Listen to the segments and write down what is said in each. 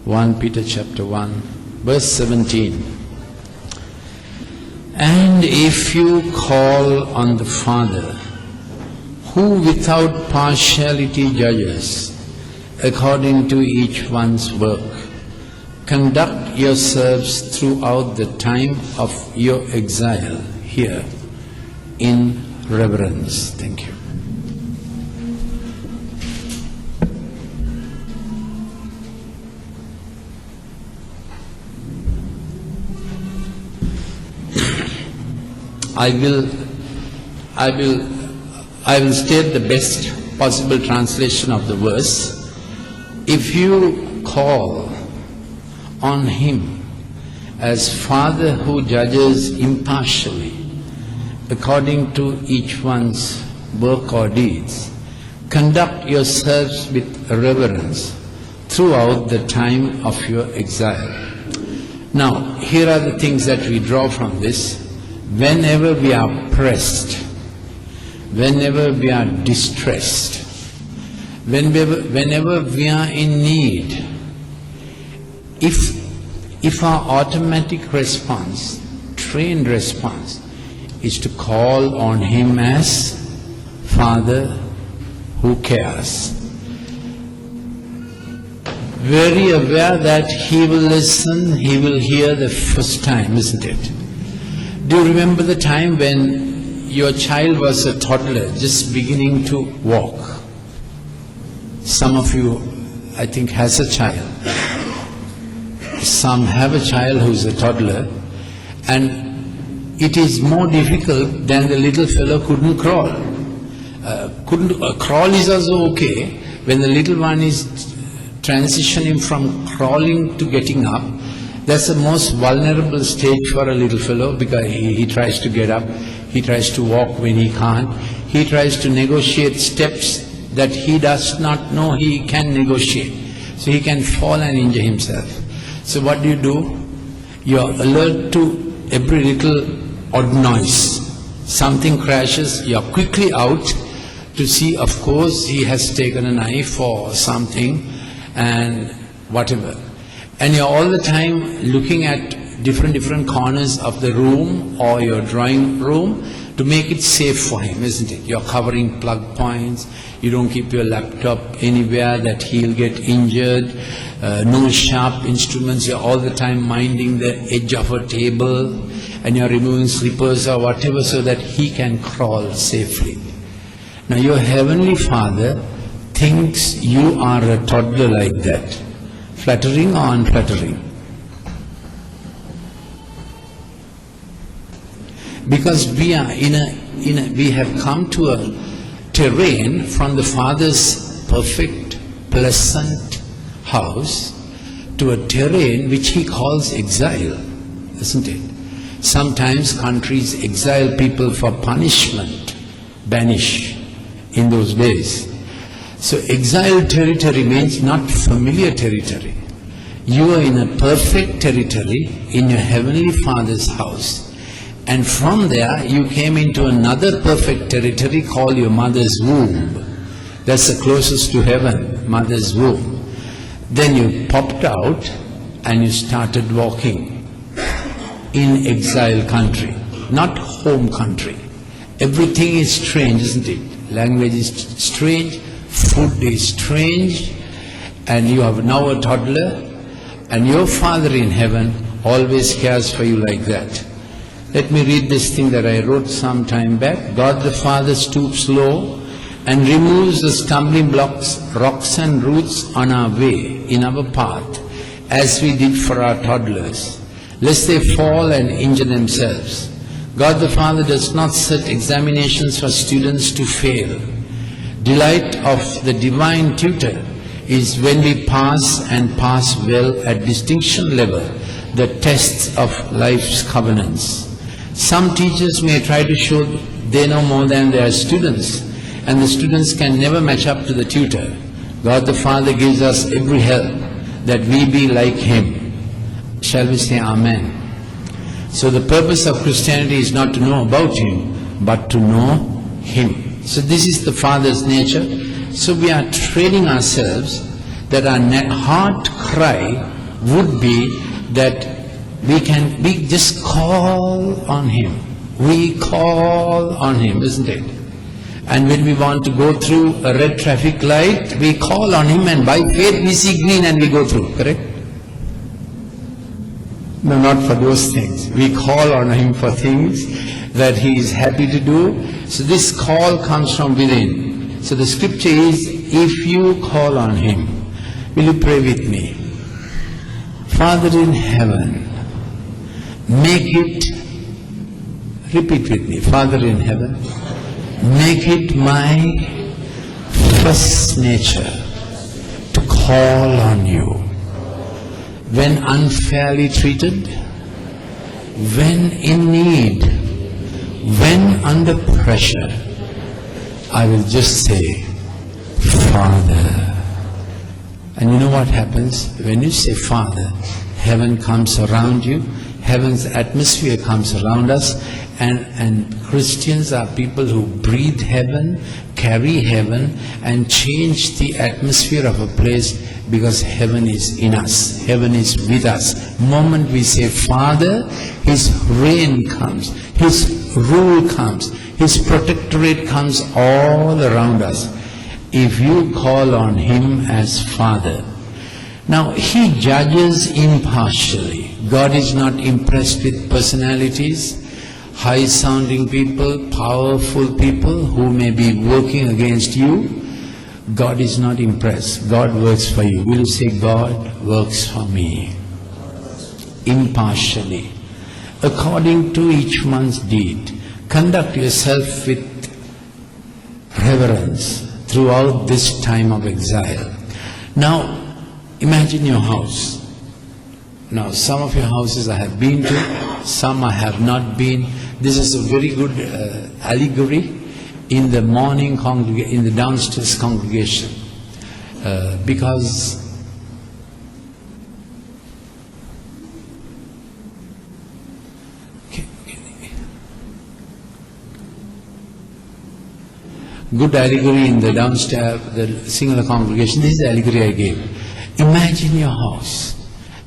1 Peter chapter 1, verse 17. And if you call on the Father, who without partiality judges, according to each one's work, conduct yourselves throughout the time of your exile here in reverence. Thank you. I will state the best possible translation of the verse. If you call on Him as Father who judges impartially according to each one's work or deeds, conduct yourselves with reverence throughout the time of your exile. Now, here are the things that we draw from this. Whenever we are pressed, whenever we are distressed, whenever we are in need, if our automatic response, trained response, is to call on Him as Father who cares, very aware that He will listen, He will hear the first time, isn't it? Do you remember the time when your child was a toddler, just beginning to walk? Some of you, I think, has a child. Some have a child who's a toddler, and it is more difficult than the little fellow couldn't crawl. Crawl is also okay. When the little one is transitioning from crawling to getting up, that's the most vulnerable stage for a little fellow, because he tries to get up, he tries to walk when he can't, he tries to negotiate steps that he does not know he can negotiate. So he can fall and injure himself. So what do? You're alert to every little odd noise. Something crashes, you're quickly out to see, of course, he has taken a knife or something and whatever. And you're all the time looking at different corners of the room or your drawing room to make it safe for him, isn't it? You're covering plug points, you don't keep your laptop anywhere that he'll get injured, no sharp instruments, you're all the time minding the edge of a table, and you're removing slippers or whatever so that he can crawl safely. Now your Heavenly Father thinks you are a toddler like that. Flattering or unflattering? Because we are we have come to a terrain from the Father's perfect, pleasant house to a terrain which He calls exile, isn't it? Sometimes countries exile people for punishment, banish in those days. So exiled territory means not familiar territory. You are in a perfect territory in your Heavenly Father's house. And from there you came into another perfect territory called your mother's womb. That's the closest to heaven, mother's womb. Then you popped out and you started walking in exile country, not home country. Everything is strange, isn't it? Language is strange. Food is strange, and you are now a toddler, and your Father in heaven always cares for you like that. Let me read this thing that I wrote some time back. God the Father stoops low and removes the stumbling blocks, rocks and roots on our way, in our path, as we did for our toddlers, lest they fall and injure themselves. God the Father does not set examinations for students to fail. Delight of the divine tutor is when we pass and pass well at distinction level the tests of life's covenants. Some teachers may try to show they know more than their students, and the students can never match up to the tutor. God the Father gives us every help that we be like Him. Shall we say Amen? So the purpose of Christianity is not to know about Him, but to know Him. So this is the Father's nature. So we are training ourselves that our heart cry would be that we just call on Him. We call on Him, isn't it? And when we want to go through a red traffic light, we call on Him, and by faith we see green and we go through, correct? No, not for those things. We call on Him for things that He is happy to do. So this call comes from within. So the scripture is, if you call on Him, will you pray with me? Father in heaven, make it, repeat with me, Father in heaven, make it my first nature to call on You. When unfairly treated, when in need, when under pressure, I will just say, Father. And you know what happens? When you say Father, heaven comes around you, heaven's atmosphere comes around us, and Christians are people who breathe heaven, carry heaven, and change the atmosphere of a place, because heaven is in us, heaven is with us. Moment we say Father, His reign comes, His rule comes, His protectorate comes all around us. If you call on Him as Father. Now He judges impartially. God is not impressed with personalities, high-sounding people, powerful people who may be working against you. God is not impressed. God works for you. Will you say, God works for me? Impartially. According to each one's deed. Conduct yourself with reverence throughout this time of exile. Now, imagine your house. Now, some of your houses I have been to, some I have not been. This is a very good allegory in the morning in the downstairs congregation, because good allegory in the downstairs, the singular congregation. This is the allegory I gave. Imagine your house,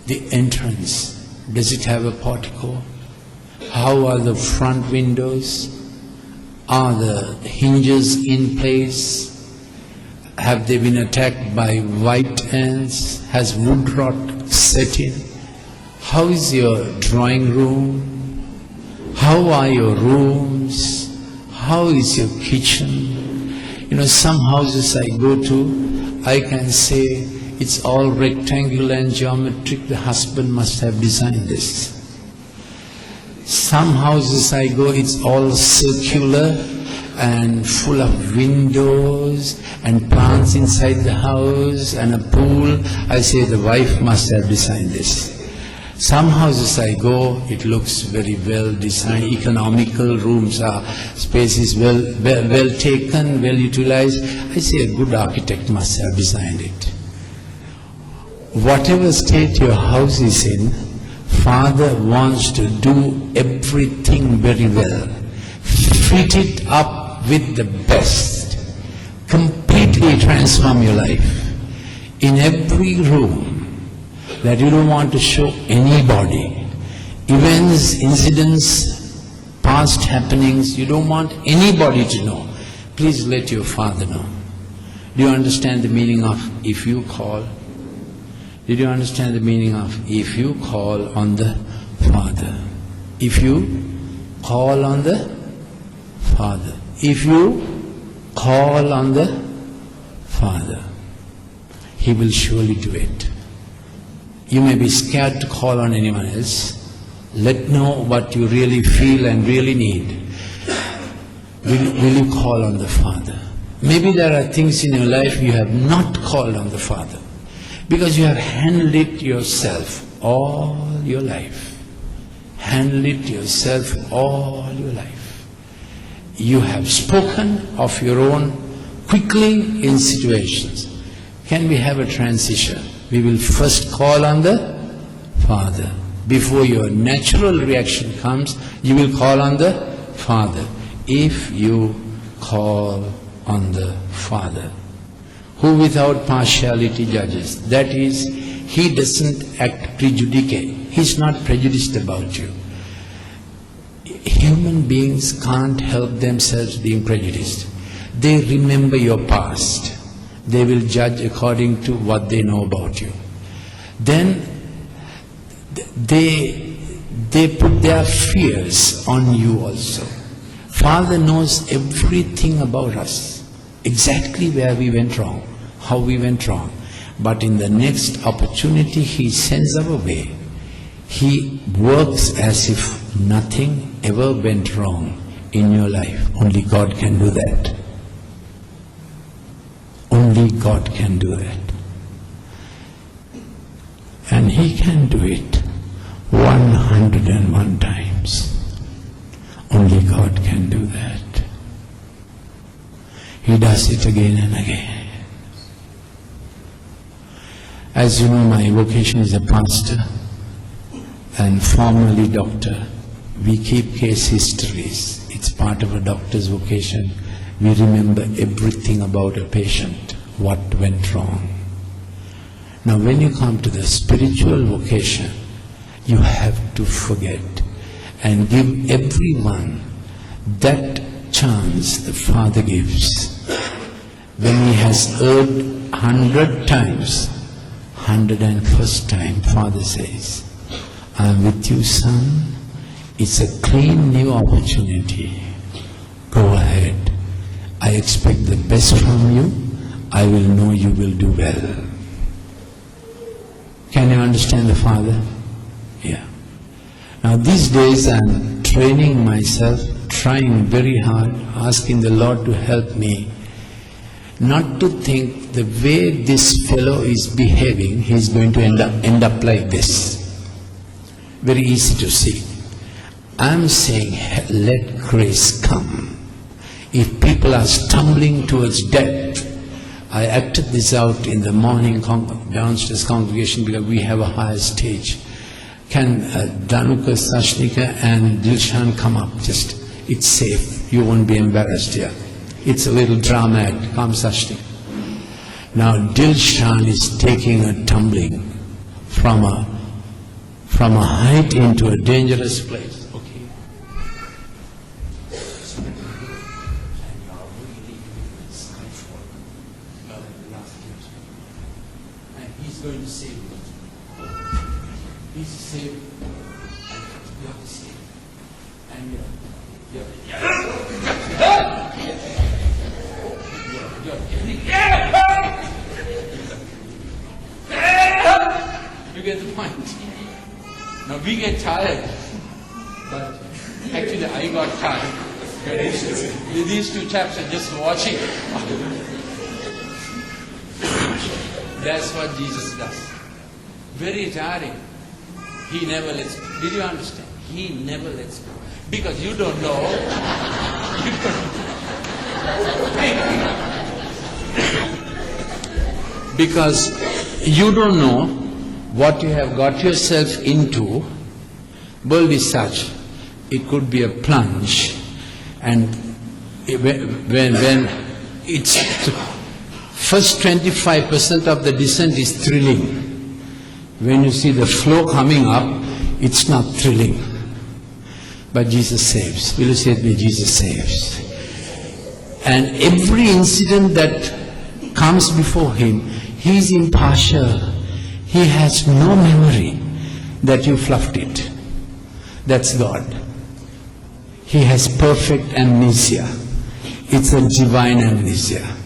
the entrance. Does it have a portico? How are the front windows? Are the hinges in place? Have they been attacked by white ants? Has wood rot set in? How is your drawing room? How are your rooms? How is your kitchen? You know, some houses I go to, I can say it's all rectangular and geometric. The husband must have designed this. Some houses I go, it's all circular and full of windows and plants inside the house and a pool. I say the wife must have designed this. Some houses I go, it looks very well designed, economical, rooms are, space is well taken, well utilized. I say a good architect must have designed it. Whatever state your house is in, Father wants to do everything very well. Fit it up with the best. Completely transform your life. In every room that you don't want to show anybody, events, incidents, past happenings, you don't want anybody to know. Please let your Father know. Do you understand the meaning of if you call? Did you understand the meaning of if you call on the Father? If you call on the Father. If you call on the Father, He will surely do it. You may be scared to call on anyone else. Let know what you really feel and really need. Will you call on the Father? Maybe there are things in your life you have not called on the Father, because you have handled it yourself all your life. Handled it yourself all your life. You have spoken of your own quickly in situations. Can we have a transition? We will first call on the Father. Before your natural reaction comes, you will call on the Father. If you call on the Father, who without partiality judges. That is, He doesn't act prejudicate. He's not prejudiced about you. Human beings can't help themselves being prejudiced. They remember your past. They will judge according to what they know about you. Then they put their fears on you also. Father knows everything about us, exactly where we went wrong, how we went wrong. But in the next opportunity He sends our way, He works as if nothing ever went wrong in your life. Only God can do that. Only God can do that. And He can do it 101 times. Only God can do that. He does it again and again. As you know, my vocation is a pastor and formerly doctor. We keep case histories. It's part of a doctor's vocation. We remember everything about a patient, what went wrong. Now when you come to the spiritual vocation, you have to forget and give everyone that chance the Father gives. When He has erred 100 times, 101st time, Father says, I am with you, son. It's a clean new opportunity. Go ahead. I expect the best from you. I will know you will do well. Can you understand the Father? Yeah. Now these days I am training myself, trying very hard, asking the Lord to help me not to think the way this fellow is behaving, he is going to end up like this. Very easy to see. I am saying, let grace come. If people are stumbling towards death, I acted this out in the morning downstairs congregation because we have a higher stage. Can Dhanuka, Sashnika and Dilshan come up? Just, it's safe. You won't be embarrassed here. It's a little drama act. Come, Sashnika. Now Dilshan is taking a tumbling from a height into a dangerous place. Going to save you. He's saved. You have to save. And you get the point. Now we get tired, but actually I got tired. These two chaps are just watching. That's what Jesus does. Very tiring. He never lets go. Did you understand? He never lets go. Because you don't know. Because you don't know what you have got yourself into. World is such. It could be a plunge. And when it's first 25% of the descent is thrilling. When you see the flow coming up, it's not thrilling. But Jesus saves. Will you say it with Jesus saves? And every incident that comes before Him, He is impartial. He has no memory that you fluffed it. That's God. He has perfect amnesia. It's a divine amnesia.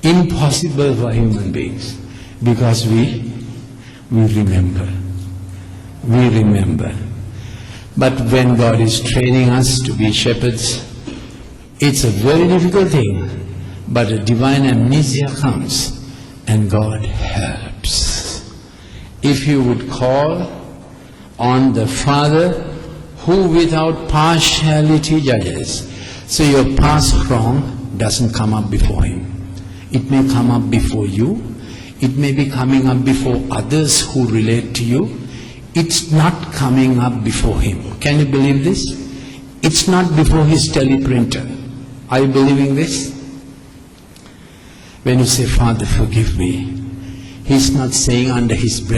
Impossible for human beings, because we remember. We remember. But when God is training us to be shepherds, it's a very difficult thing, but a divine amnesia comes and God helps. If you would call on the Father who without partiality judges, so your past wrong doesn't come up before Him. It may come up before you. It may be coming up before others who relate to you. It's not coming up before Him. Can you believe this? It's not before His teleprinter. Are you believing this? When you say, Father, forgive me, He's not saying under his breath.